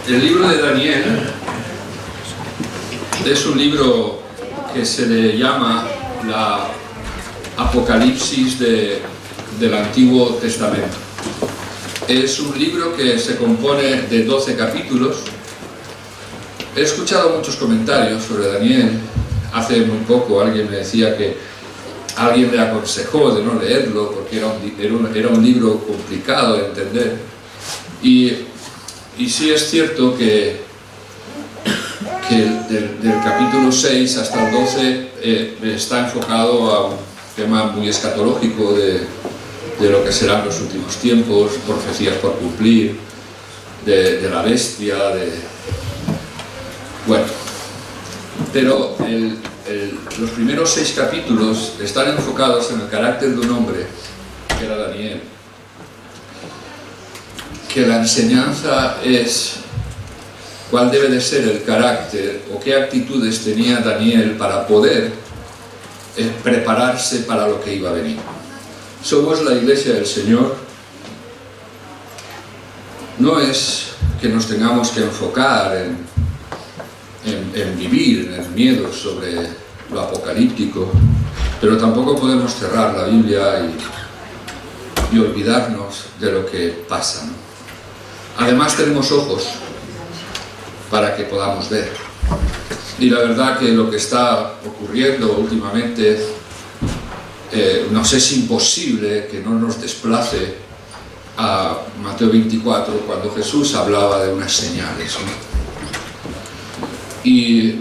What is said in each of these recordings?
El libro de Daniel es un libro que se le llama la Apocalipsis del Antiguo Testamento. Es un libro que se compone de 12 capítulos. He escuchado muchos comentarios sobre Daniel. Hace muy poco alguien me decía que alguien le aconsejó de no leerlo porque era un libro complicado de entender. Y sí es cierto que del capítulo 6 hasta el 12 está enfocado a un tema muy escatológico de lo que serán los últimos tiempos, profecías por cumplir, de la bestia, bueno. Pero los primeros 6 capítulos están enfocados en el carácter de un hombre, que era Daniel. Que la enseñanza es cuál debe de ser el carácter o qué actitudes tenía Daniel para poder prepararse para lo que iba a venir. Somos la Iglesia del Señor. No es que nos tengamos que enfocar en vivir en el miedo sobre lo apocalíptico, pero tampoco podemos cerrar la Biblia y olvidarnos de lo que pasa, ¿no? Además tenemos ojos para que podamos ver. Y la verdad que lo que está ocurriendo últimamente nos es imposible que no nos desplace a Mateo 24 cuando Jesús hablaba de unas señales, ¿no? Y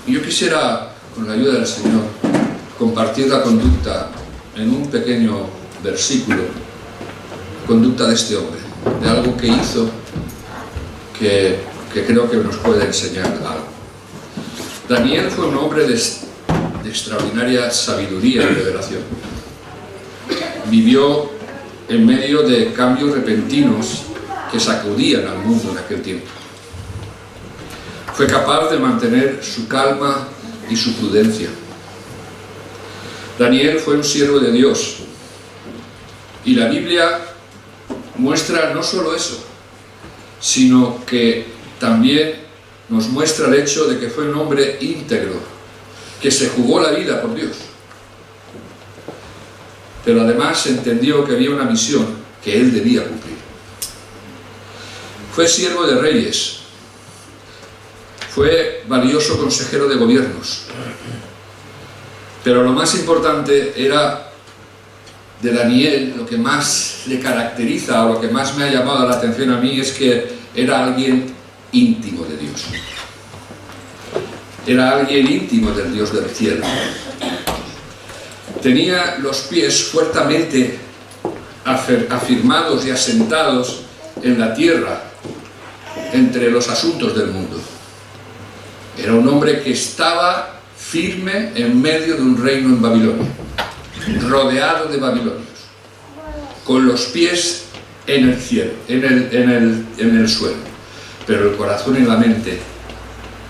yo quisiera, con la ayuda del Señor, compartir la conducta en un pequeño versículo, conducta de este hombre, de algo que hizo que creo que nos puede enseñar algo. Daniel fue un hombre de extraordinaria sabiduría y revelación. Vivió en medio de cambios repentinos que sacudían al mundo en aquel tiempo. Fue capaz de mantener su calma y su prudencia. Daniel fue un siervo de Dios. Y la Biblia muestra no solo eso, sino que también nos muestra el hecho de que fue un hombre íntegro, que se jugó la vida por Dios. Pero además entendió que había una misión que él debía cumplir. Fue siervo de reyes. Fue valioso consejero de gobiernos. Pero lo más importante era de Daniel, lo que más le caracteriza o lo que más me ha llamado la atención a mí es que era alguien íntimo de Dios. Era alguien íntimo del Dios del cielo. Tenía los pies fuertemente afirmados y asentados en la tierra, entre los asuntos del mundo. Era un hombre que estaba firme en medio de un reino en Babilonia, rodeado de babilonios, con los pies en el cielo, en el suelo, pero el corazón y la mente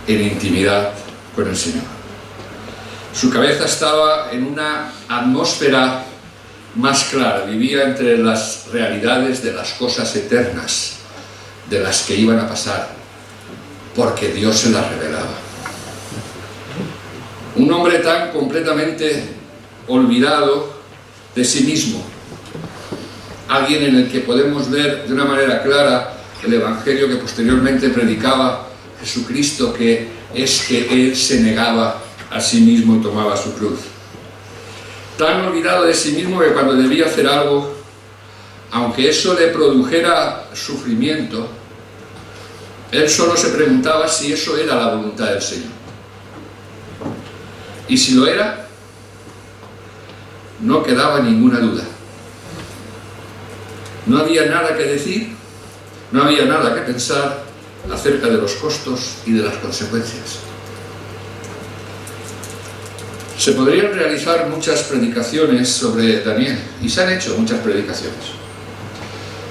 en intimidad con el Señor. Su cabeza estaba en una atmósfera más clara, vivía entre las realidades de las cosas eternas, de las que iban a pasar, porque Dios se las revelaba. Un hombre tan completamente olvidado de sí mismo, alguien en el que podemos ver de una manera clara el evangelio que posteriormente predicaba Jesucristo, que es que él se negaba a sí mismo y tomaba su cruz. Tan olvidado de sí mismo que cuando debía hacer algo, aunque eso le produjera sufrimiento, él solo se preguntaba si eso era la voluntad del Señor. Y si lo era, no quedaba ninguna duda. No había nada que decir, no había nada que pensar acerca de los costos y de las consecuencias. Se podrían realizar muchas predicaciones sobre Daniel, y se han hecho muchas predicaciones.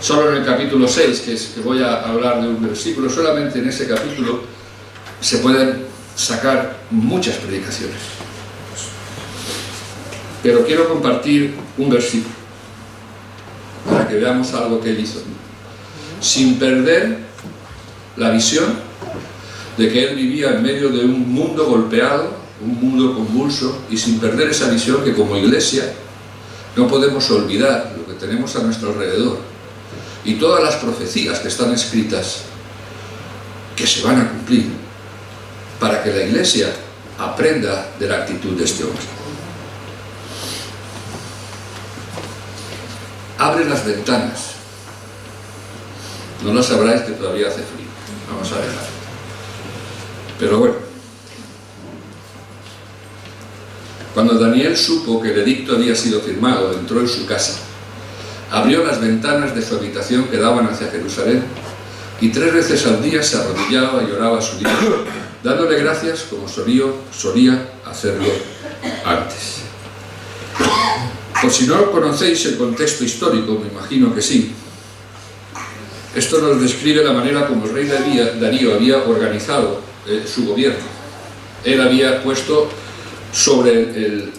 Solo en el capítulo 6, que voy a hablar de un versículo, solamente en ese capítulo se pueden sacar muchas predicaciones. Pero quiero compartir un versículo para que veamos algo que él hizo. Sin perder la visión de que él vivía en medio de un mundo golpeado, un mundo convulso, y sin perder esa visión que como iglesia no podemos olvidar lo que tenemos a nuestro alrededor y todas las profecías que están escritas que se van a cumplir para que la iglesia aprenda de la actitud de este hombre. Abre las ventanas. No las abráis que todavía hace frío. Vamos a dejar. Pero bueno, cuando Daniel supo que el edicto había sido firmado, entró en su casa, abrió las ventanas de su habitación que daban hacia Jerusalén y 3 veces al día se arrodillaba y oraba a su Dios, dándole gracias como solía hacerlo antes. Por si no conocéis el contexto histórico, me imagino que sí, esto nos describe la manera como el rey Darío había organizado su gobierno. Él había puesto sobre el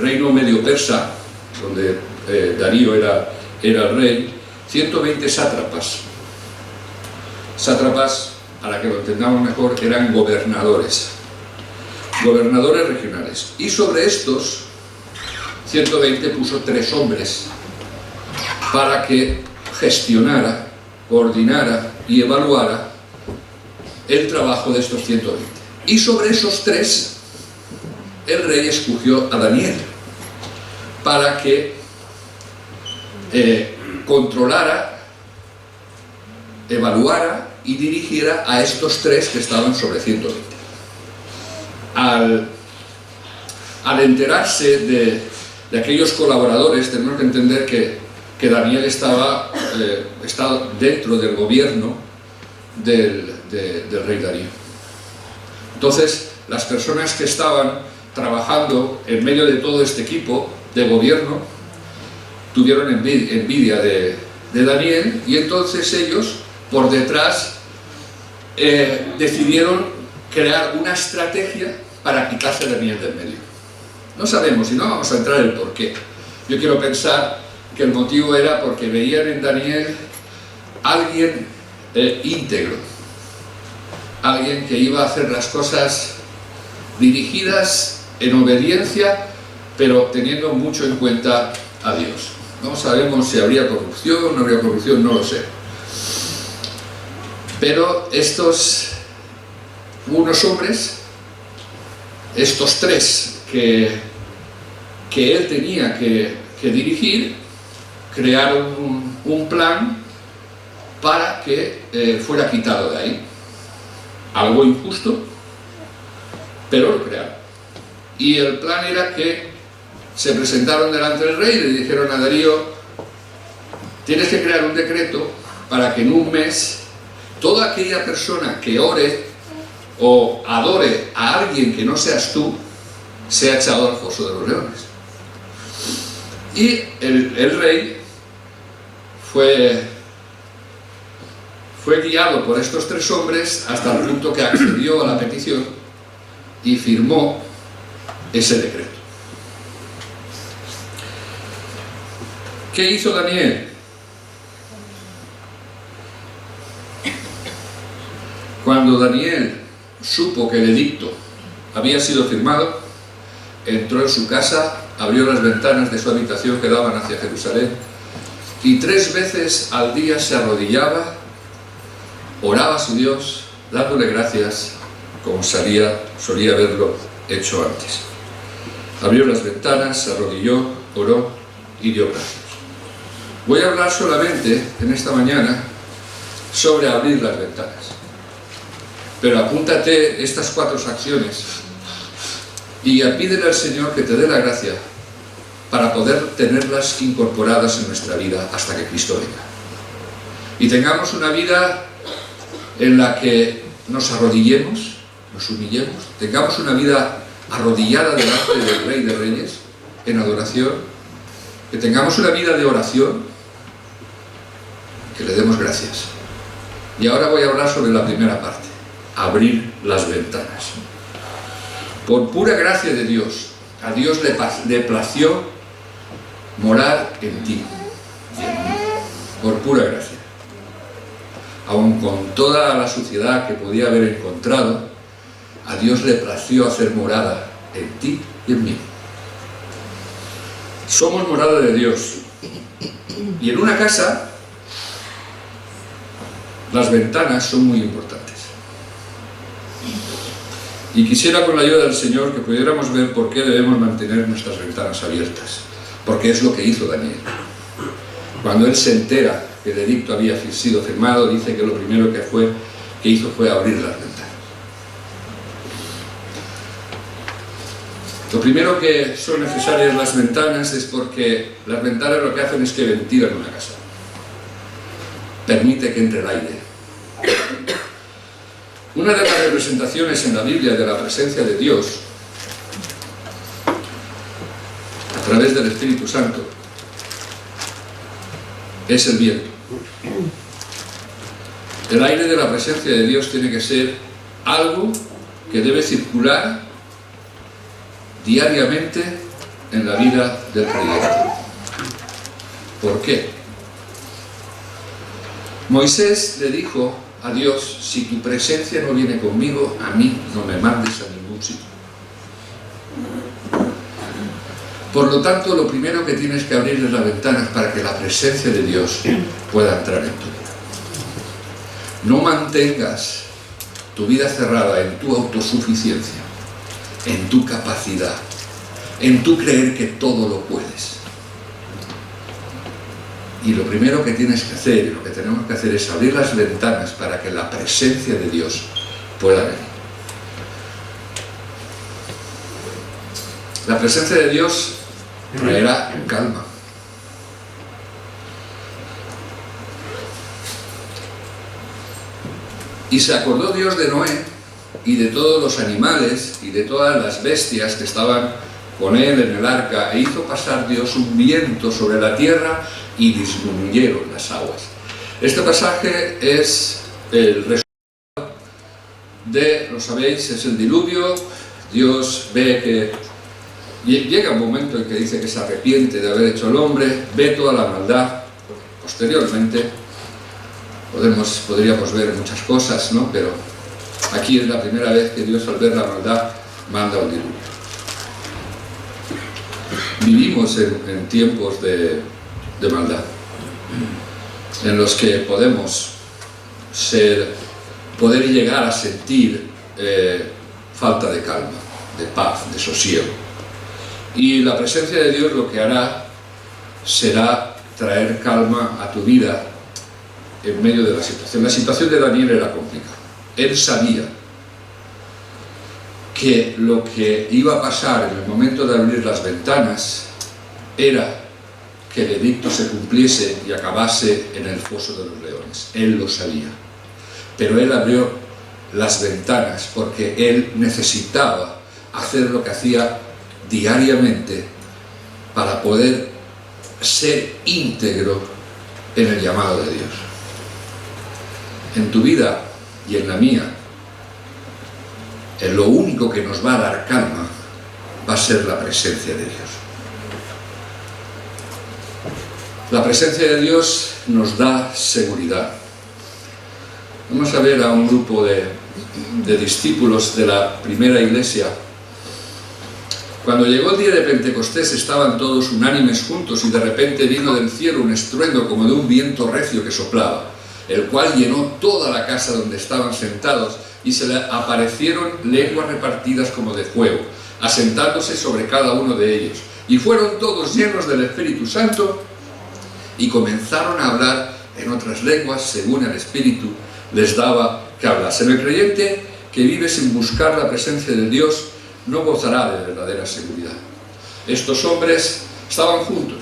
reino medio persa, donde Darío era el rey, 120 sátrapas. Sátrapas, para que lo entendamos mejor, eran gobernadores regionales. Y sobre estos 120 puso 3 hombres para que gestionara, coordinara y evaluara el trabajo de estos 120. Y sobre esos 3, el rey escogió a Daniel para que controlara, evaluara y dirigiera a estos 3 que estaban sobre 120. Al enterarse de aquellos colaboradores, tenemos que entender que Daniel estaba dentro del gobierno del rey Darío. Entonces, las personas que estaban trabajando en medio de todo este equipo de gobierno tuvieron envidia de Daniel, y entonces ellos, por detrás, decidieron crear una estrategia para quitarse a Daniel del medio. No sabemos, y no vamos a entrar en el por qué. Yo quiero pensar que el motivo era porque veían en Daniel alguien íntegro, alguien que iba a hacer las cosas dirigidas en obediencia, pero teniendo mucho en cuenta a Dios. No sabemos si habría corrupción, no habría corrupción, no lo sé. Pero unos hombres, estos 3 que él tenía que dirigir, crearon un plan para que fuera quitado de ahí. Algo injusto, pero lo crearon. Y el plan era que se presentaron delante del rey y le dijeron a Darío: tienes que crear un decreto para que en un mes toda aquella persona que ore o adore a alguien que no seas tú sea echado al foso de los leones. Y el rey fue guiado por estos 3 hombres hasta el punto que accedió a la petición y firmó ese decreto. ¿Qué hizo Daniel? Cuando Daniel supo que el edicto había sido firmado, entró en su casa, abrió las ventanas de su habitación que daban hacia Jerusalén y 3 veces al día se arrodillaba, oraba a su Dios, dándole gracias como solía haberlo hecho antes. Abrió las ventanas, se arrodilló, oró y dio gracias. Voy a hablar solamente en esta mañana sobre abrir las ventanas. Pero apúntate estas 4 acciones y pídele al Señor que te dé la gracia para poder tenerlas incorporadas en nuestra vida hasta que Cristo venga. Y tengamos una vida en la que nos arrodillemos, nos humillemos, tengamos una vida arrodillada delante del Rey de Reyes, en adoración, que tengamos una vida de oración, que le demos gracias. Y ahora voy a hablar sobre la primera parte: abrir las ventanas. Por pura gracia de Dios, a Dios le plació morar en ti y en mí, por pura gracia. aun con toda la suciedad que podía haber encontrado, a Dios le plació hacer morada en ti y en mí. Somos morada de Dios. Y en una casa, las ventanas son muy importantes. Y quisiera, con la ayuda del Señor, que pudiéramos ver por qué debemos mantener nuestras ventanas abiertas. Porque es lo que hizo Daniel. Cuando él se entera que el edicto había sido firmado, dice que lo primero que hizo fue abrir las ventanas. Lo primero que son necesarias las ventanas es porque las ventanas lo que hacen es que ventilan una casa. Permite que entre el aire. Una de las representaciones en la Biblia de la presencia de Dios a través del Espíritu Santo es el viento. El aire de la presencia de Dios tiene que ser algo que debe circular diariamente en la vida del creyente. ¿Por qué? Moisés le dijo a Dios: si tu presencia no viene conmigo, a mí no me mandes a ningún sitio. Por lo tanto, lo primero que tienes que abrir es las ventanas para que la presencia de Dios pueda entrar en tu vida. No mantengas tu vida cerrada en tu autosuficiencia, en tu capacidad, en tu creer que todo lo puedes. Y lo primero que tienes que hacer, y lo que tenemos que hacer, es abrir las ventanas para que la presencia de Dios pueda venir. La presencia de Dios traerá calma. Y se acordó Dios de Noé y de todos los animales y de todas las bestias que estaban con él en el arca, e hizo pasar Dios un viento sobre la tierra y disminuyeron las aguas. Este pasaje es el resultado de, lo sabéis, es el diluvio. Dios ve que llega un momento en que dice que se arrepiente de haber hecho al hombre, ve toda la maldad. Posteriormente podríamos ver muchas cosas, ¿no? Pero aquí es la primera vez que Dios, al ver la maldad, manda un diluvio. Vivimos en tiempos de maldad, en los que poder llegar a sentir falta de calma, de paz, de sosiego. Y la presencia de Dios lo que hará será traer calma a tu vida en medio de la situación. La situación de Daniel era complicada. Él sabía que lo que iba a pasar en el momento de abrir las ventanas era que el edicto se cumpliese y acabase en el foso de los leones. Él lo sabía. Pero él abrió las ventanas porque él necesitaba hacer lo que hacía diariamente para poder ser íntegro en el llamado de Dios. En tu vida y en la mía, lo único que nos va a dar calma va a ser la presencia de Dios. La presencia de Dios nos da seguridad. Vamos a ver a un grupo de discípulos de la primera iglesia. Cuando llegó el día de Pentecostés estaban todos unánimes juntos y de repente vino del cielo un estruendo como de un viento recio que soplaba, el cual llenó toda la casa donde estaban sentados, y se le aparecieron lenguas repartidas como de fuego, asentándose sobre cada uno de ellos. Y fueron todos llenos del Espíritu Santo y comenzaron a hablar en otras lenguas según el Espíritu les daba que hablasen. El creyente que vive sin buscar la presencia de Dios no gozará de verdadera seguridad. Estos hombres estaban juntos,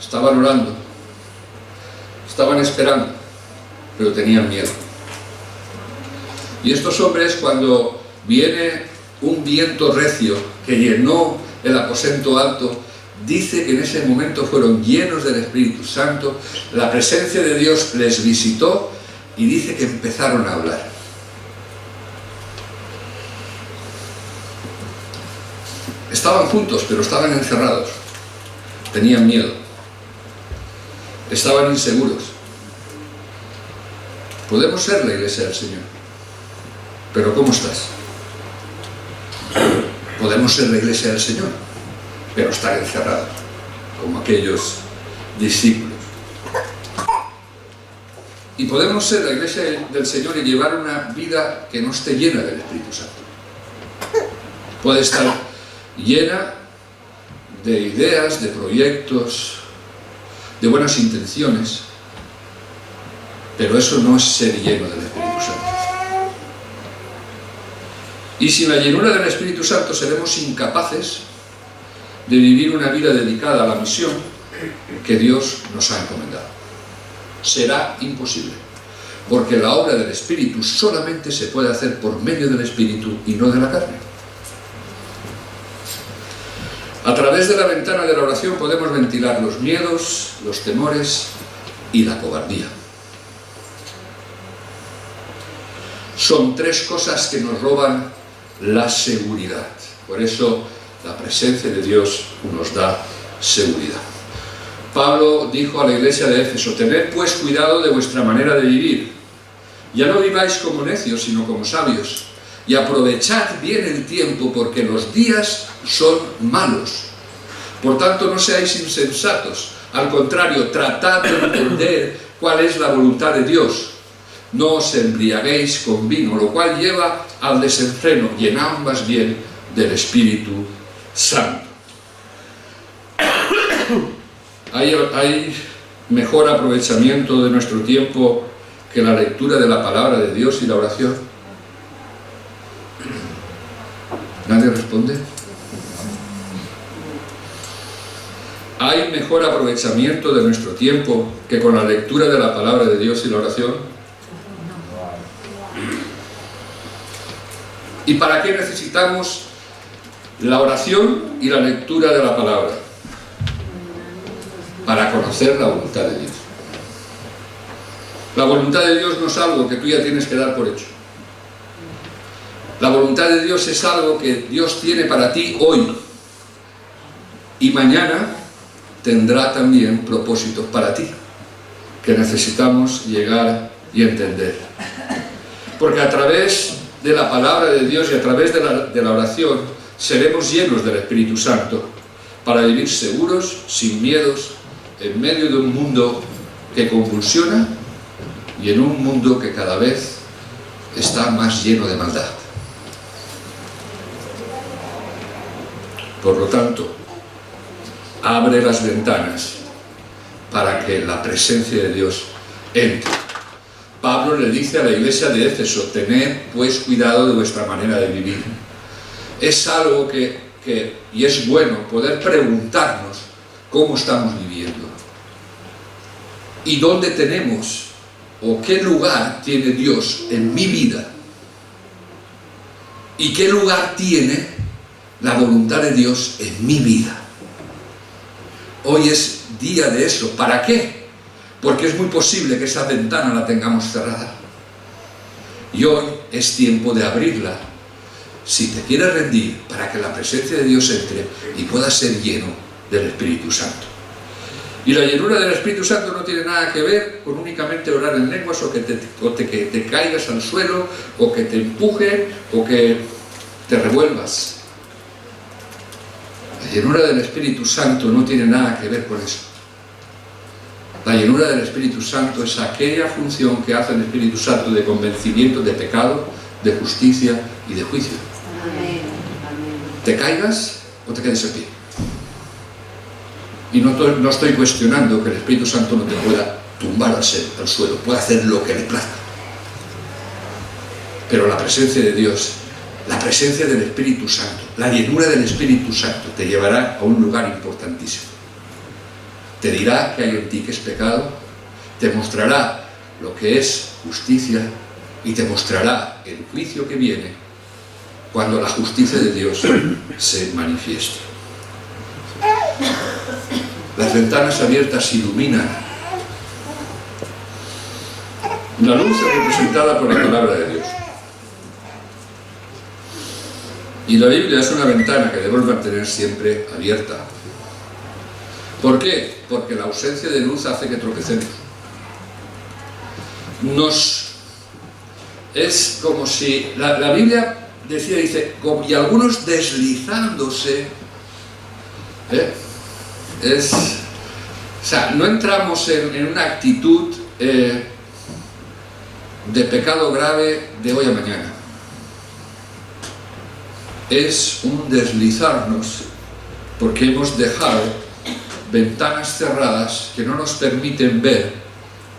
estaban orando, estaban esperando, pero tenían miedo. Y estos hombres, cuando viene un viento recio que llenó el aposento alto, dice que en ese momento fueron llenos del Espíritu Santo, la presencia de Dios les visitó y dice que empezaron a hablar. Estaban juntos, pero estaban encerrados, tenían miedo, estaban inseguros. Podemos ser la iglesia del Señor, pero ¿cómo estás? Podemos ser la iglesia del Señor, pero estar encerrados, como aquellos discípulos. Y podemos ser la iglesia del Señor y llevar una vida que no esté llena del Espíritu Santo. Puede estar llena de ideas, de proyectos, de buenas intenciones, pero eso no es ser lleno del Espíritu Santo. Y sin la llenura del Espíritu Santo seremos incapaces de vivir una vida dedicada a la misión que Dios nos ha encomendado. Será imposible, porque la obra del Espíritu solamente se puede hacer por medio del Espíritu y no de la carne. A través de la ventana de la oración podemos ventilar los miedos, los temores y la cobardía. Son tres cosas que nos roban la seguridad. Por eso la presencia de Dios nos da seguridad. Pablo dijo a la iglesia de Éfeso: tened pues cuidado de vuestra manera de vivir. Ya no viváis como necios, sino como sabios. Y aprovechad bien el tiempo, porque los días son malos. Por tanto, no seáis insensatos. Al contrario, tratad de entender cuál es la voluntad de Dios. No os embriaguéis con vino, lo cual lleva al desenfreno. Llenaos más bien del Espíritu Santo. ¿Hay mejor aprovechamiento de nuestro tiempo que la lectura de la palabra de Dios y la oración? ¿Nadie responde? ¿Hay mejor aprovechamiento de nuestro tiempo que con la lectura de la palabra de Dios y la oración? ¿Y para qué necesitamos la oración y la lectura de la palabra? Para conocer la voluntad de Dios. La voluntad de Dios no es algo que tú ya tienes que dar por hecho. La voluntad de Dios es algo que Dios tiene para ti hoy. Y mañana tendrá también propósitos para ti, que necesitamos llegar y entender. Porque a través de la palabra de Dios y a través de la oración seremos llenos del Espíritu Santo para vivir seguros, sin miedos, en medio de un mundo que convulsiona y en un mundo que cada vez está más lleno de maldad. Por lo tanto, abre las ventanas para que la presencia de Dios entre. Pablo le dice a la iglesia de Éfeso: tened pues cuidado de vuestra manera de vivir. Es algo y es bueno poder preguntarnos cómo estamos viviendo y dónde tenemos o qué lugar tiene Dios en mi vida y qué lugar tiene la voluntad de Dios en mi vida. Hoy es día de eso. ¿Para qué? Porque es muy posible que esa ventana la tengamos cerrada. Y hoy es tiempo de abrirla, si te quieres rendir, para que la presencia de Dios entre y puedas ser lleno del Espíritu Santo. Y la llenura del Espíritu Santo no tiene nada que ver con únicamente orar en lenguas o que te caigas al suelo o que te empuje o que te revuelvas. La llenura del Espíritu Santo no tiene nada que ver con eso. La llenura del Espíritu Santo es aquella función que hace el Espíritu Santo de convencimiento de pecado, de justicia y de juicio. Amén. ¿Te caigas o te quedes en pie? Y no estoy cuestionando que el Espíritu Santo no te pueda tumbar al suelo, puede hacer lo que le plazca. Pero la presencia de Dios, la presencia del Espíritu Santo, la llenura del Espíritu Santo te llevará a un lugar importantísimo. Te dirá que hay en ti que es pecado, te mostrará lo que es justicia y te mostrará el juicio que viene cuando la justicia de Dios se manifieste. Las ventanas abiertas iluminan. La luz es representada por la palabra de Dios. Y la Biblia es una ventana que debemos mantener siempre abierta. ¿Por qué? Porque la ausencia de luz hace que tropecemos. Nos Es como si la Biblia dice, y algunos deslizándose, o sea, no entramos en una actitud de pecado grave de hoy a mañana. Es un deslizarnos porque hemos dejado ventanas cerradas que no nos permiten ver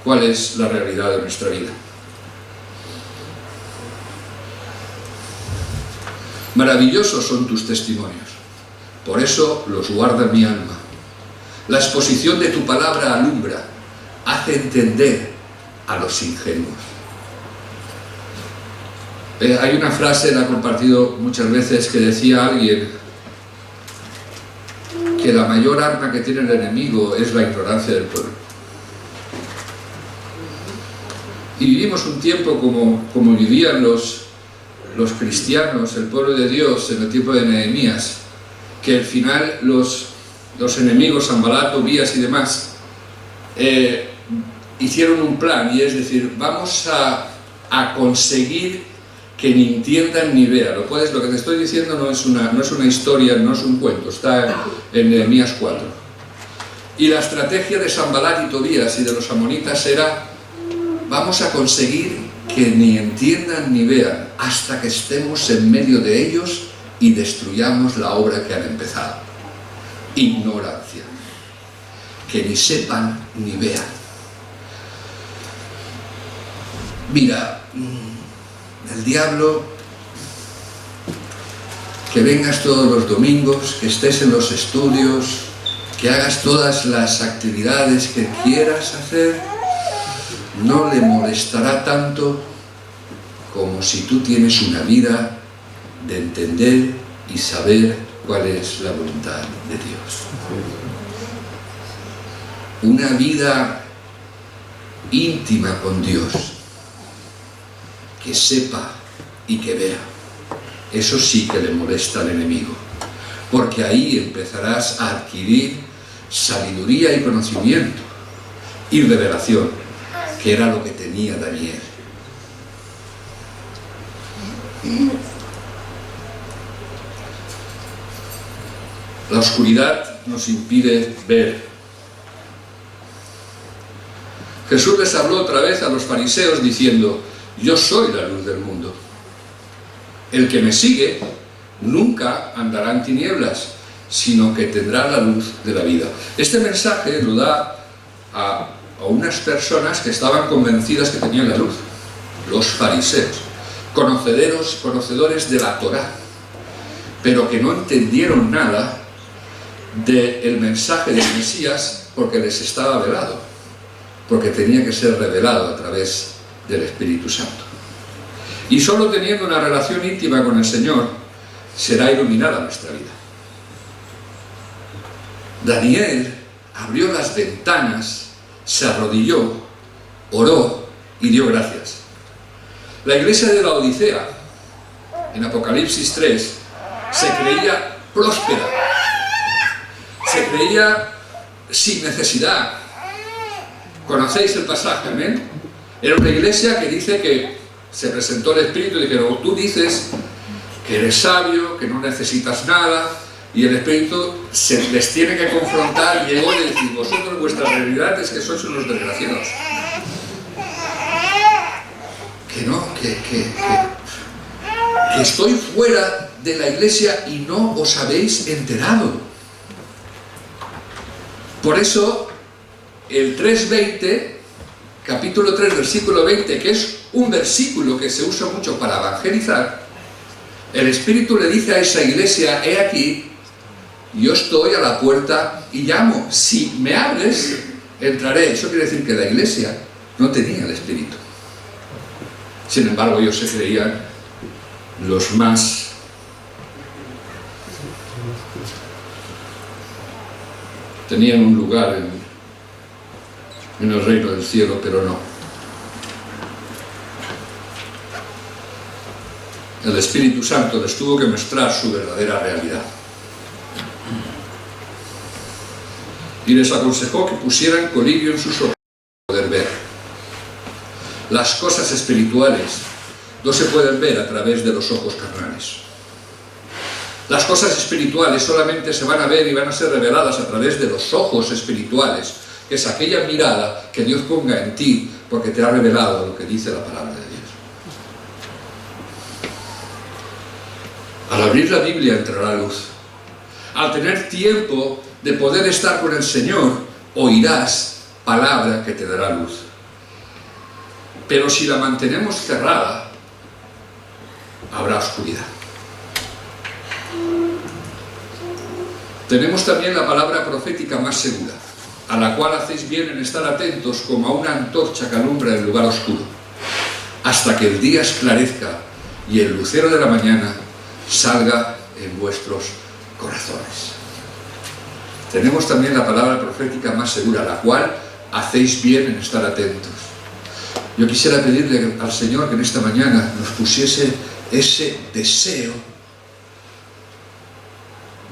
cuál es la realidad de nuestra vida. Maravillosos son tus testimonios, por eso los guarda mi alma. La exposición de tu palabra alumbra, hace entender a los ingenuos. Hay una frase, la he compartido muchas veces, que decía alguien que la mayor arma que tiene el enemigo es la ignorancia del pueblo. Y vivimos un tiempo como vivían los cristianos, el pueblo de Dios en el tiempo de Nehemías, que al final los enemigos, Sanbalat, Tobías y demás, hicieron un plan, y es decir, vamos a conseguir que ni entiendan ni vean. Lo que te estoy diciendo no es una historia, no es un cuento, está en Nehemías 4. Y la estrategia de Sanbalat y Tobías y de los amonitas era: vamos a conseguir que ni entiendan ni vean hasta que estemos en medio de ellos y destruyamos la obra que han empezado. Ignorancia. Que ni sepan ni vean. Mira, el diablo, que vengas todos los domingos, que estés en los estudios, que hagas todas las actividades que quieras hacer, no le molestará tanto como si tú tienes una vida de entender y saber cuál es la voluntad de Dios. Una vida íntima con Dios, que sepa y que vea. Eso sí que le molesta al enemigo, porque ahí empezarás a adquirir sabiduría y conocimiento y revelación, que era lo que tenía Daniel. La oscuridad nos impide ver. Jesús les habló otra vez a los fariseos diciendo: yo soy la luz del mundo. El que me sigue nunca andará en tinieblas, sino que tendrá la luz de la vida. Este mensaje lo da a unas personas que estaban convencidas que tenían la luz, los fariseos, conocedores de la Torá, pero que no entendieron nada del mensaje del Mesías porque les estaba velado, porque tenía que ser revelado a través del Espíritu Santo. Y solo teniendo una relación íntima con el Señor será iluminada nuestra vida. Daniel abrió las ventanas, se arrodilló, oró y dio gracias. La iglesia de la Odisea, en Apocalipsis 3, se creía próspera, se creía sin necesidad. ¿Conocéis el pasaje? ¿Amén? Era una iglesia que dice que se presentó el Espíritu y dijeron: tú dices que eres sabio, que no necesitas nada, y el Espíritu les tiene que confrontar, llegó y le dice: vosotros, vuestra realidad es que sois unos desgraciados. Que no, que estoy fuera de la iglesia y no os habéis enterado. Por eso, el 3:20, capítulo 3, versículo 20, que es un versículo que se usa mucho para evangelizar, el Espíritu le dice a esa iglesia: he aquí, yo estoy a la puerta y llamo, si me abres, entraré. Eso quiere decir que la iglesia no tenía el Espíritu. Sin embargo, ellos se creían los más tenían un lugar en el reino del cielo, pero no. El Espíritu Santo les tuvo que mostrar su verdadera realidad. Y les aconsejó que pusieran colirio en sus ojos para poder ver las cosas espirituales no se pueden ver a través de los ojos carnales. Las cosas espirituales solamente se van a ver y van a ser reveladas a través de los ojos espirituales, que es aquella mirada que Dios ponga en ti porque te ha revelado lo que dice la palabra de Dios. Al abrir la Biblia entrará luz. Al tener tiempo de poder estar con el Señor, oirás palabra que te dará luz. Pero si la mantenemos cerrada, habrá oscuridad. Tenemos también la palabra profética más segura, a la cual hacéis bien en estar atentos como a una antorcha que alumbra el lugar oscuro, hasta que el día esclarezca y el lucero de la mañana salga en vuestros corazones. Tenemos también la palabra profética más segura, a la cual hacéis bien en estar atentos. Yo quisiera pedirle al Señor que en esta mañana nos pusiese ese deseo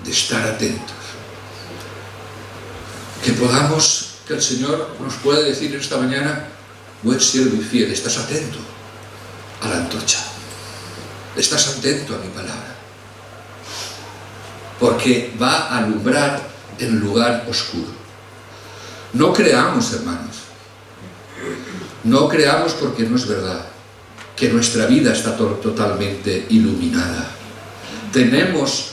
de estar atentos. Que el Señor nos pueda decir en esta mañana: buen siervo y fiel, estás atento a la antorcha, estás atento a mi palabra, porque va a alumbrar el lugar oscuro. No creamos, hermanos, no creamos, porque no es verdad que nuestra vida está totalmente iluminada. Tenemos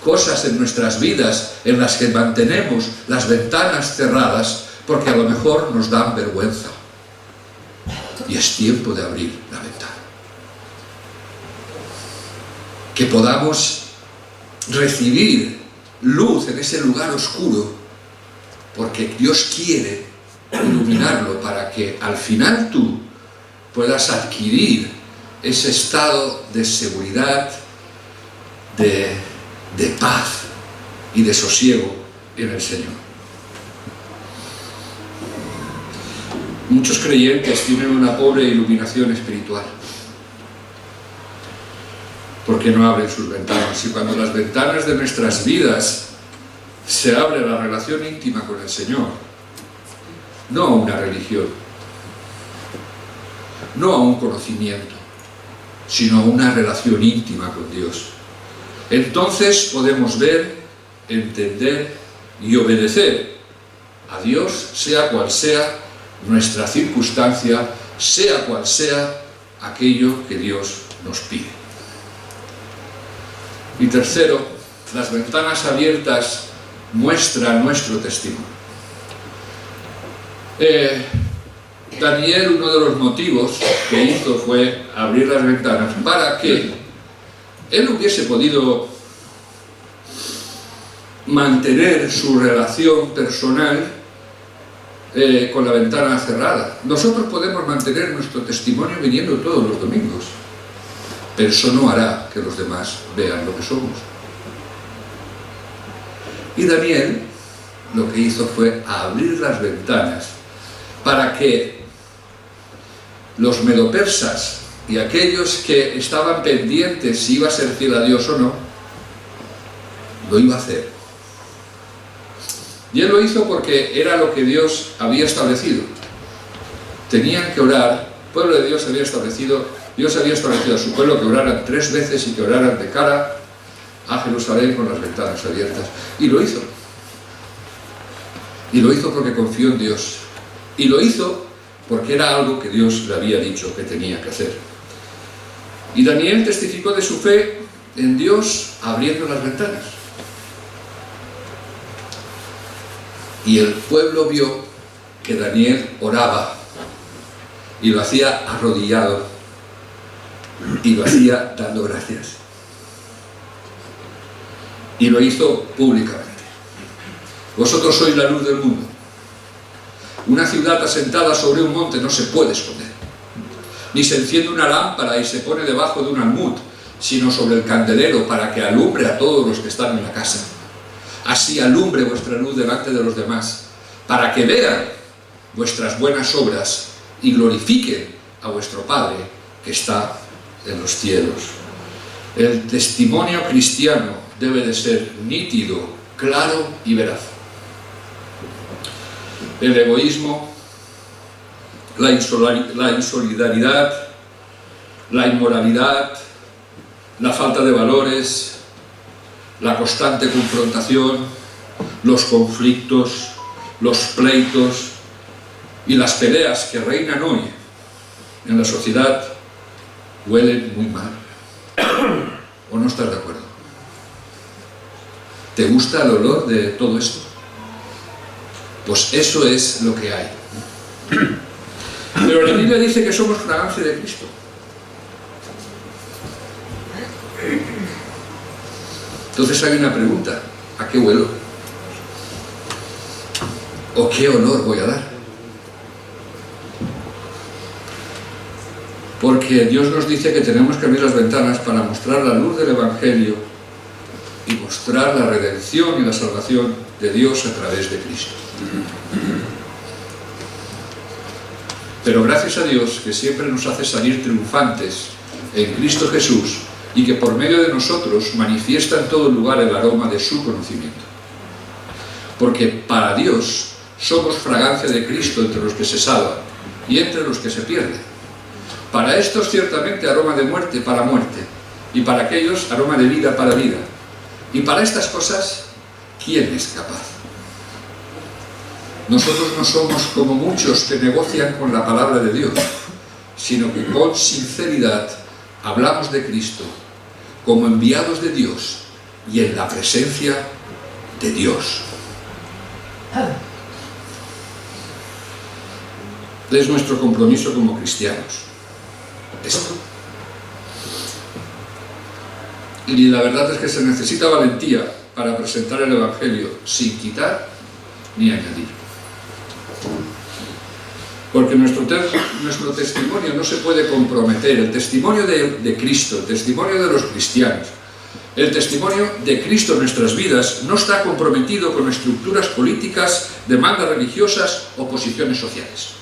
cosas en nuestras vidas en las que mantenemos las ventanas cerradas porque a lo mejor nos dan vergüenza. Y es tiempo de abrir la ventana. Que podamos recibir luz en ese lugar oscuro, porque Dios quiere iluminarlo para que al final tú puedas adquirir ese estado de seguridad, de paz y de sosiego en el Señor. Muchos creyentes tienen una pobre iluminación espiritual porque no abren sus ventanas, y cuando las ventanas de nuestras vidas se abre la relación íntima con el Señor, no a una religión, no a un conocimiento, sino a una relación íntima con Dios, entonces podemos ver, entender y obedecer a Dios, sea cual sea nuestra circunstancia, sea cual sea aquello que Dios nos pide. Y tercero, las ventanas abiertas muestran nuestro testimonio. Daniel, uno de los motivos que hizo fue abrir las ventanas para que él hubiese podido mantener su relación personal con la ventana cerrada. Nosotros podemos mantener nuestro testimonio viniendo todos los domingos, pero eso no hará que los demás vean lo que somos. Y Daniel lo que hizo fue abrir las ventanas para que los medopersas y aquellos que estaban pendientes si iba a ser fiel a Dios o no, lo iba a hacer. Y él lo hizo porque era lo que Dios había establecido. Tenían que orar, el pueblo de Dios había establecido a su pueblo que oraran 3 veces y que oraran de cara a Jerusalén con las ventanas abiertas. Y lo hizo. Y lo hizo porque confió en Dios. Y lo hizo porque era algo que Dios le había dicho que tenía que hacer. Y Daniel testificó de su fe en Dios abriendo las ventanas. Y el pueblo vio que Daniel oraba y lo hacía arrodillado y lo hacía dando gracias. Y lo hizo públicamente. Vosotros sois la luz del mundo. Una ciudad asentada sobre un monte no se puede esconder. Ni se enciende una lámpara y se pone debajo de un almud, sino sobre el candelero para que alumbre a todos los que están en la casa. Así alumbre vuestra luz delante de los demás, para que vean vuestras buenas obras y glorifiquen a vuestro Padre que está en los cielos. El testimonio cristiano debe de ser nítido, claro y veraz. El egoísmo, la insolidaridad, la inmoralidad, la falta de valores, la constante confrontación, los conflictos, los pleitos y las peleas que reinan hoy en la sociedad huelen muy mal. ¿O no estás de acuerdo? ¿Te gusta el olor de todo esto? Pues eso es lo que hay. Pero la Biblia dice que somos fragancia de Cristo. Entonces hay una pregunta: ¿a qué huelo? ¿O qué olor voy a dar? Porque Dios nos dice que tenemos que abrir las ventanas para mostrar la luz del Evangelio y mostrar la redención y la salvación de Dios a través de Cristo. Pero gracias a Dios, que siempre nos hace salir triunfantes en Cristo Jesús y que por medio de nosotros manifiesta en todo lugar el aroma de su conocimiento. Porque para Dios somos fragancia de Cristo entre los que se salvan y entre los que se pierden. Para estos ciertamente aroma de muerte para muerte, y para aquellos aroma de vida para vida. Y para estas cosas, ¿quién es capaz? Nosotros no somos como muchos que negocian con la palabra de Dios, sino que con sinceridad hablamos de Cristo como enviados de Dios y en la presencia de Dios. Es nuestro compromiso como cristianos esto. Y la verdad es que se necesita valentía para presentar el Evangelio sin quitar ni añadir. Porque nuestro testimonio no se puede comprometer. El testimonio de Cristo, el testimonio de los cristianos, el testimonio de Cristo en nuestras vidas no está comprometido con estructuras políticas, demandas religiosas o posiciones sociales.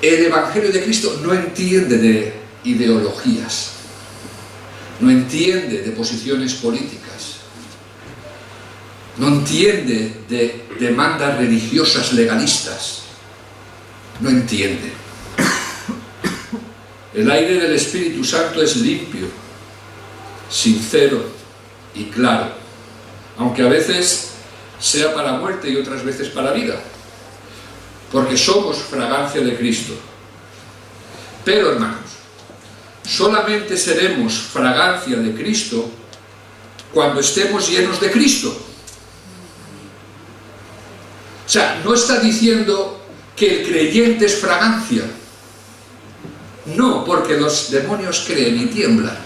El Evangelio de Cristo no entiende de ideologías, no entiende de posiciones políticas, no entiende de demandas religiosas legalistas, no entiende. El aire del Espíritu Santo es limpio, sincero y claro, aunque a veces sea para muerte y otras veces para vida, porque somos fragancia de Cristo. Pero, hermanos, solamente seremos fragancia de Cristo cuando estemos llenos de Cristo. O sea, no está diciendo que el creyente es fragancia. No, porque los demonios creen y tiemblan.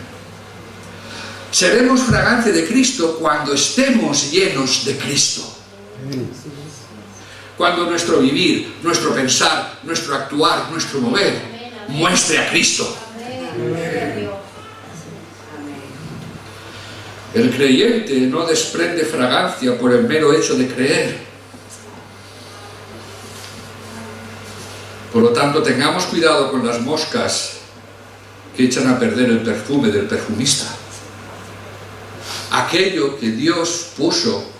Seremos fragancia de Cristo cuando estemos llenos de Cristo. Cuando nuestro vivir, nuestro pensar, nuestro actuar, nuestro mover muestre a Cristo. El creyente no desprende fragancia por el mero hecho de creer. Por lo tanto, tengamos cuidado con las moscas que echan a perder el perfume del perfumista. Aquello que Dios puso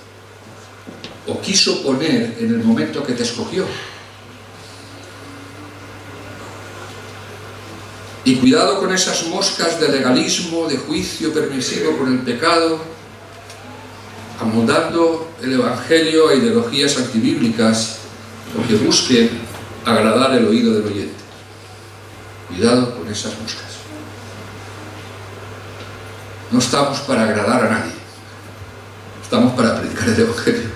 o quiso poner en el momento que te escogió. Y cuidado con esas moscas de legalismo, de juicio permisivo con el pecado, amoldando el Evangelio a ideologías antibíblicas o que busquen agradar el oído del oyente. Cuidado con esas moscas. No estamos para agradar a nadie, estamos para predicar el Evangelio.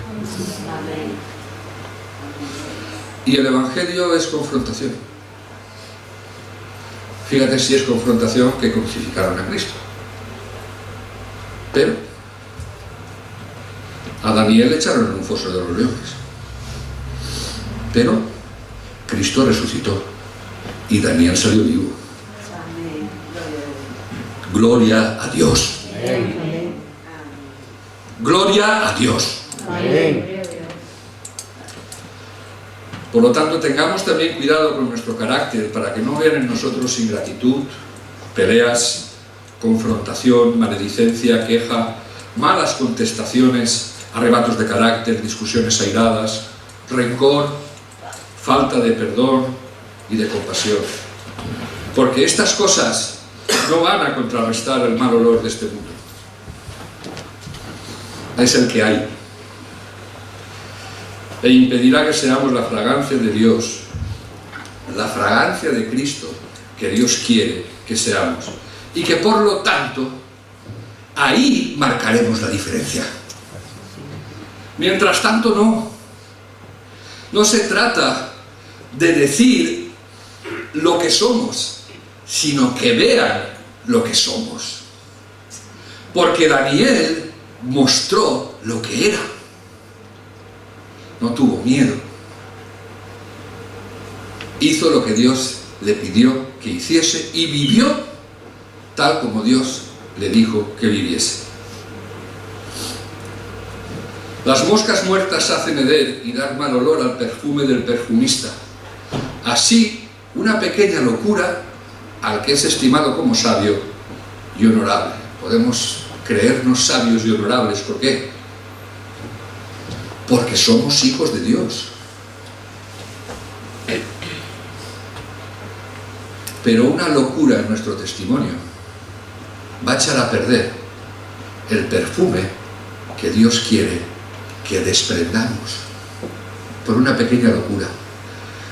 Y el Evangelio es confrontación. Fíjate si es confrontación que crucificaron a Cristo. Pero a Daniel le echaron en un foso de los leones. Pero Cristo resucitó y Daniel salió vivo. Gloria a Dios. Gloria a Dios. Por lo tanto, tengamos también cuidado con nuestro carácter para que no vean en nosotros ingratitud, peleas, confrontación, maledicencia, queja, malas contestaciones, arrebatos de carácter, discusiones airadas, rencor, falta de perdón y de compasión. Porque estas cosas no van a contrarrestar el mal olor de este mundo. Es el que hay. E impedirá que seamos la fragancia de Dios, la fragancia de Cristo que Dios quiere que seamos. Y que por lo tanto, ahí marcaremos la diferencia. Mientras tanto no. No se trata de decir lo que somos, sino que vean lo que somos. Porque Daniel mostró lo que era. No tuvo miedo. Hizo lo que Dios le pidió que hiciese y vivió tal como Dios le dijo que viviese. Las moscas muertas hacen heder y dar mal olor al perfume del perfumista. Así, una pequeña locura al que es estimado como sabio y honorable. Podemos creernos sabios y honorables. ¿Por qué? Porque somos hijos de Dios. Pero una locura en nuestro testimonio va a echar a perder el perfume que Dios quiere que desprendamos por una pequeña locura.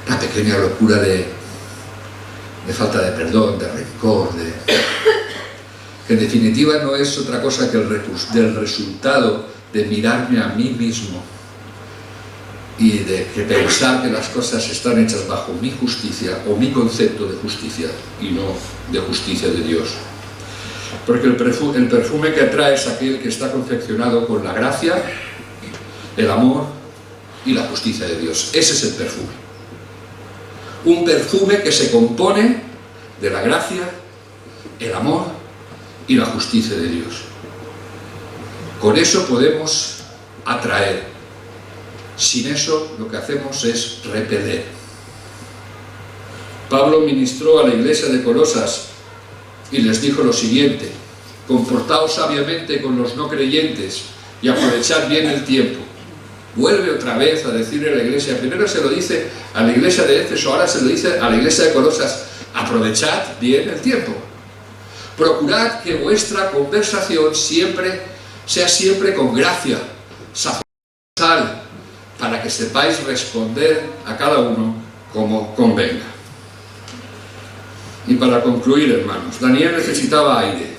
Una pequeña locura de falta de perdón, de rencor, que en definitiva no es otra cosa que del resultado de mirarme a mí mismo y de pensar que las cosas están hechas bajo mi justicia o mi concepto de justicia y no de justicia de Dios. Porque el perfume que atrae es aquel que está confeccionado con la gracia, el amor y la justicia de Dios. Ese es el perfume. Un perfume que se compone de la gracia, el amor y la justicia de Dios. Con eso podemos atraer. Sin eso lo que hacemos es repeler. Pablo ministró a la iglesia de Colosas y les dijo lo siguiente: comportaos sabiamente con los no creyentes y aprovechad bien el tiempo. Vuelve otra vez a decirle a la iglesia, primero se lo dice a la iglesia de Éfeso, ahora se lo dice a la iglesia de Colosas: aprovechad bien el tiempo. Procurad que vuestra conversación sea siempre con gracia, sal, para que sepáis responder a cada uno como convenga. Y para concluir, hermanos, Daniel necesitaba aire.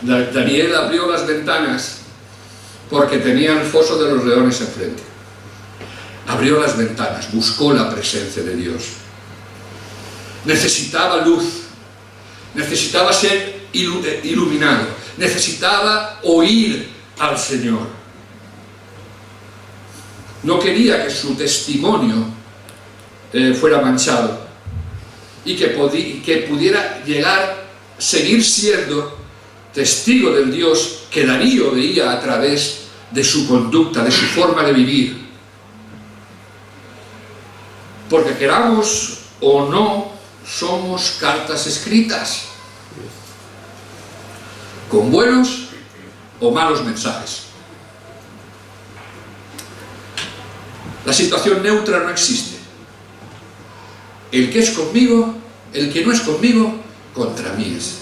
Daniel abrió las ventanas porque tenía el foso de los leones enfrente. Abrió las ventanas, buscó la presencia de Dios. Necesitaba luz, necesitaba ser iluminado, necesitaba oír al Señor. No quería que su testimonio fuera manchado y que pudiera seguir siendo testigo del Dios que Darío veía a través de su conducta, de su forma de vivir. Porque queramos o no, somos cartas escritas, con buenos o malos mensajes. La situación neutra no existe. El que es conmigo, el que no es conmigo, contra mí es.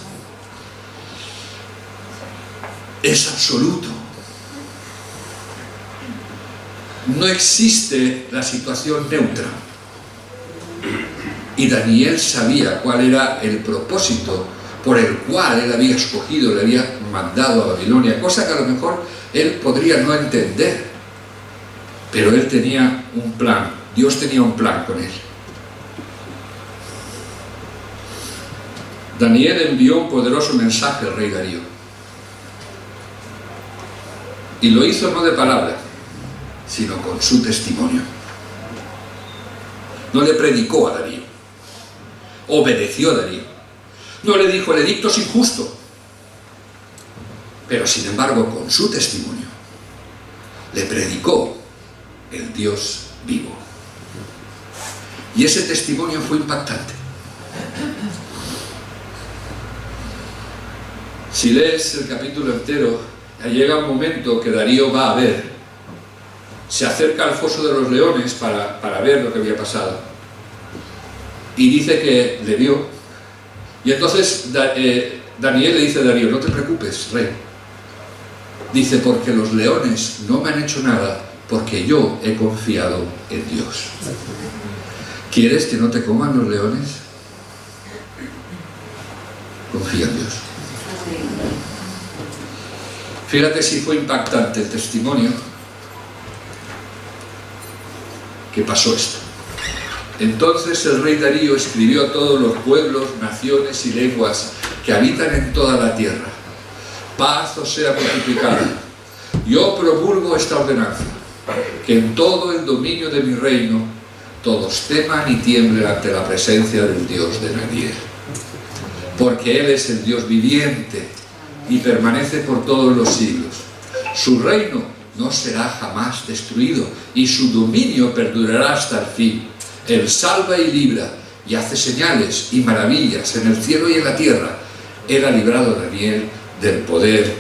Es absoluto. No existe la situación neutra. Y Daniel sabía cuál era el propósito por el cual él había escogido, le había mandado a Babilonia, cosa que a lo mejor él podría no entender. Pero él tenía un plan, Dios tenía un plan con él. Daniel envió un poderoso mensaje al rey Darío. Y lo hizo no de palabra, sino con su testimonio. No le predicó a Darío, obedeció a Darío. No le dijo: el edicto es injusto. Pero sin embargo, con su testimonio, le predicó el Dios vivo. Y ese testimonio fue impactante. Si lees el capítulo entero, llega un momento que Darío va a ver, se acerca al foso de los leones para ver lo que había pasado. Y dice que le vio. Y entonces Daniel le dice a Darío: no te preocupes, rey. Dice: porque los leones no me han hecho nada, porque yo he confiado en Dios. ¿Quieres que no te coman los leones? Confía en Dios. Fíjate si fue impactante el testimonio que pasó esto. Entonces el rey Darío escribió a todos los pueblos, naciones y lenguas que habitan en toda la tierra: paz os sea multiplicada. Yo promulgo esta ordenanza, que en todo el dominio de mi reino todos teman y tiemblen ante la presencia del Dios de Daniel. Porque Él es el Dios viviente y permanece por todos los siglos. Su reino no será jamás destruido y su dominio perdurará hasta el fin. Él salva y libra y hace señales y maravillas en el cielo y en la tierra. Él ha librado a Daniel del poder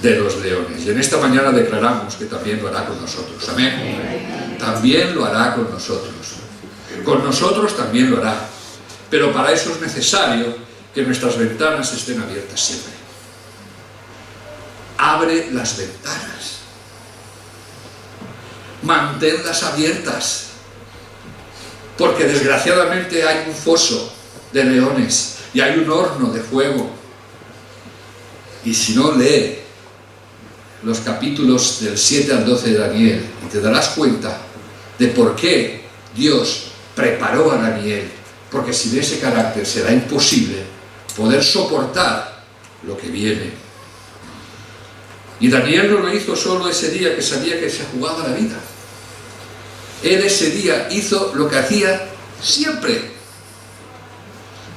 de los leones. Y en esta mañana declaramos que también lo hará con nosotros. Amén. También lo hará con nosotros. Con nosotros también lo hará. Pero para eso es necesario que nuestras ventanas estén abiertas siempre. Abre las ventanas. Manténlas abiertas. Porque desgraciadamente hay un foso de leones y hay un horno de fuego. Y si no, lee los capítulos del 7 al 12 de Daniel y te darás cuenta de por qué Dios preparó a Daniel. Porque sin ese carácter será imposible poder soportar lo que viene. Y Daniel no lo hizo solo ese día que sabía que se jugaba la vida. Él ese día hizo lo que hacía siempre,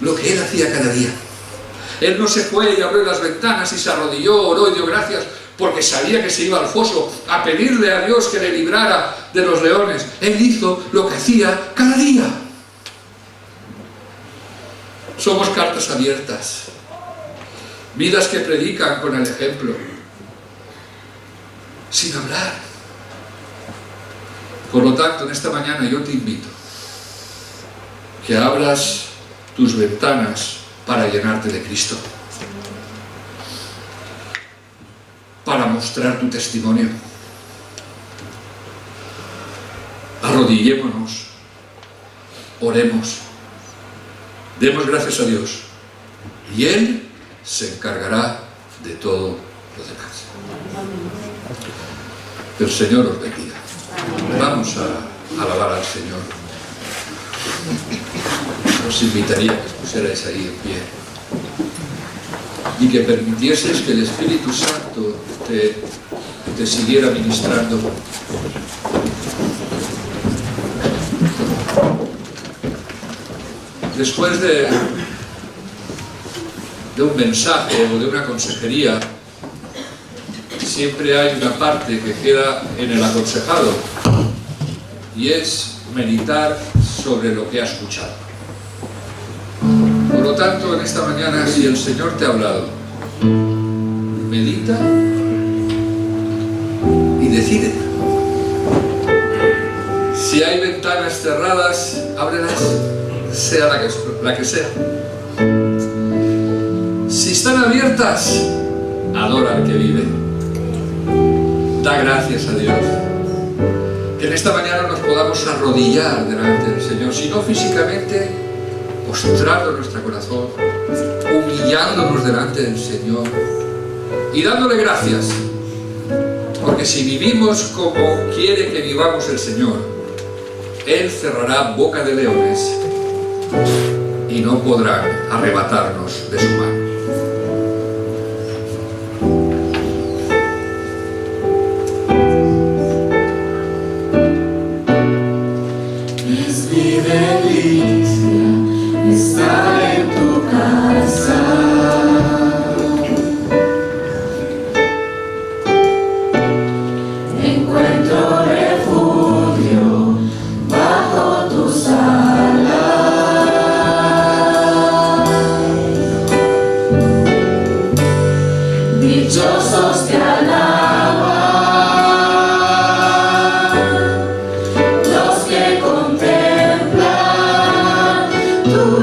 lo que él hacía cada día. Él no se fue y abrió las ventanas y se arrodilló, oró y dio gracias porque sabía que se iba al foso a pedirle a Dios que le librara de los leones. Él hizo lo que hacía cada día. Somos cartas abiertas, vidas que predican con el ejemplo, sin hablar. Por lo tanto, en esta mañana yo te invito que abras tus ventanas para llenarte de Cristo, para mostrar tu testimonio. Arrodillémonos, oremos, demos gracias a Dios y Él se encargará de todo lo demás. El Señor os bendiga. Vamos a alabar al Señor. Os invitaría a que os pusierais ahí en pie y que permitieses que el Espíritu Santo te siguiera ministrando. Después de un mensaje o de una consejería, siempre hay una parte que queda en el aconsejado y es meditar sobre lo que ha escuchado. Por lo tanto, en esta mañana, si el Señor te ha hablado, medita y decide. Si hay ventanas cerradas, ábrelas, sea la que sea. Si están abiertas, adora al que vive. Da gracias a Dios. Que en esta mañana nos podamos arrodillar delante del Señor, si no físicamente, postrando nuestro corazón, humillándonos delante del Señor y dándole gracias. Porque si vivimos como quiere que vivamos el Señor, Él cerrará boca de leones y no podrán arrebatarnos de su mano. Tú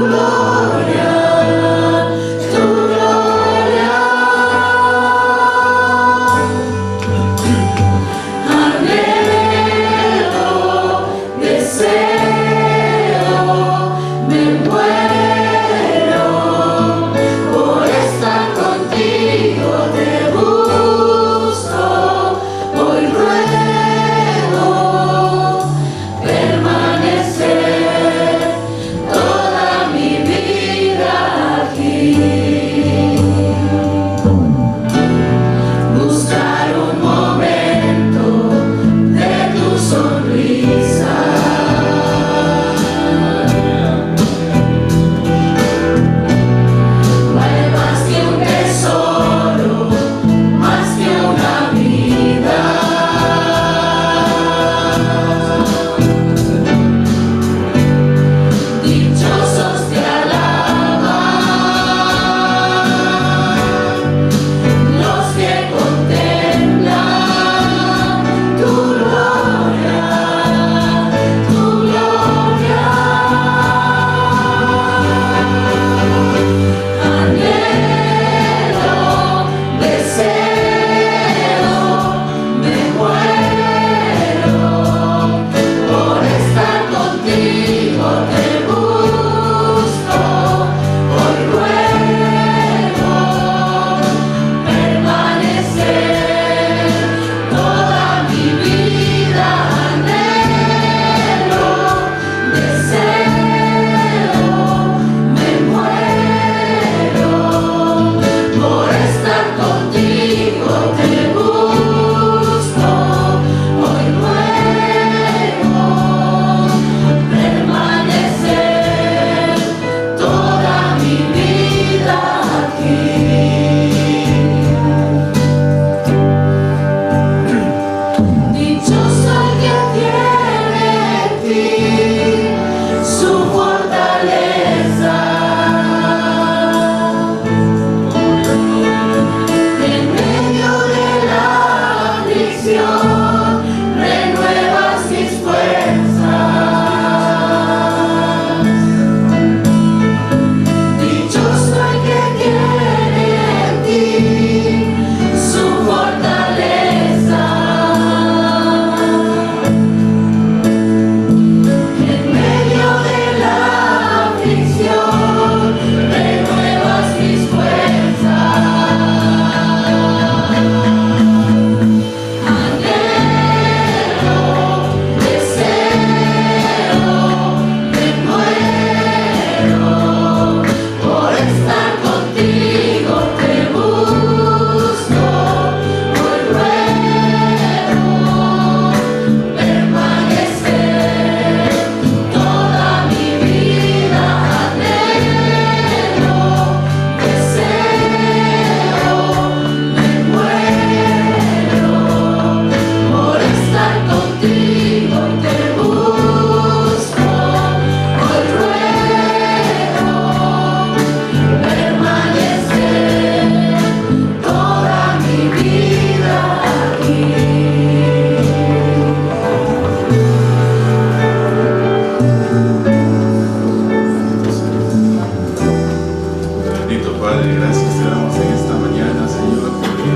Padre, gracias te damos en esta mañana, Señor, porque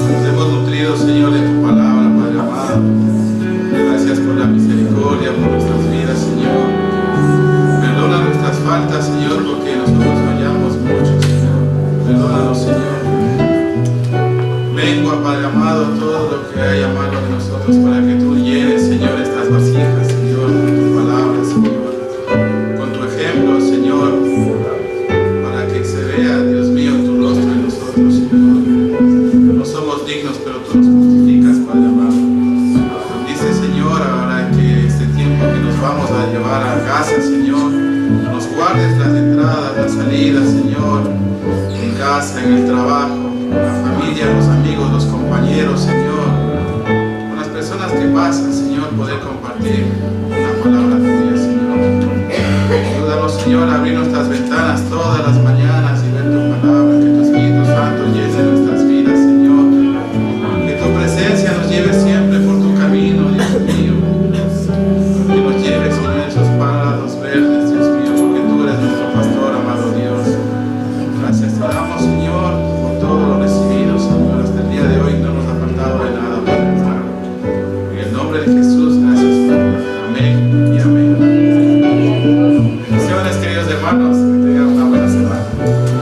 nos hemos nutrido, Señor, de tu palabra, Padre amado. Gracias por la misericordia, por nuestras vidas, Señor. Perdona nuestras faltas, Señor, porque nosotros fallamos mucho, Señor. Perdónanos, Señor. Vengo, Padre amado, todo lo que haya malo de nosotros para que tú llenes, Señor, estas vasijas, Señor, con tu palabra, Señor, con tu ejemplo, Señor, para que se vea, Dios mío, tu rostro en nosotros, Señor. No somos dignos, pero tú nos justificas, Padre amado. Dice, Señor, ahora que este tiempo que nos vamos a llevar a casa, Señor, nos guardes las entradas, las salidas, Señor, en casa, en el trabajo, la familia, los amigos, los compañeros, Señor, con las personas que pasan, Señor, poder compartir una palabra tuya, Señor. Ayúdanos, Señor, a abrir nuestras ventanas todas las mañanas,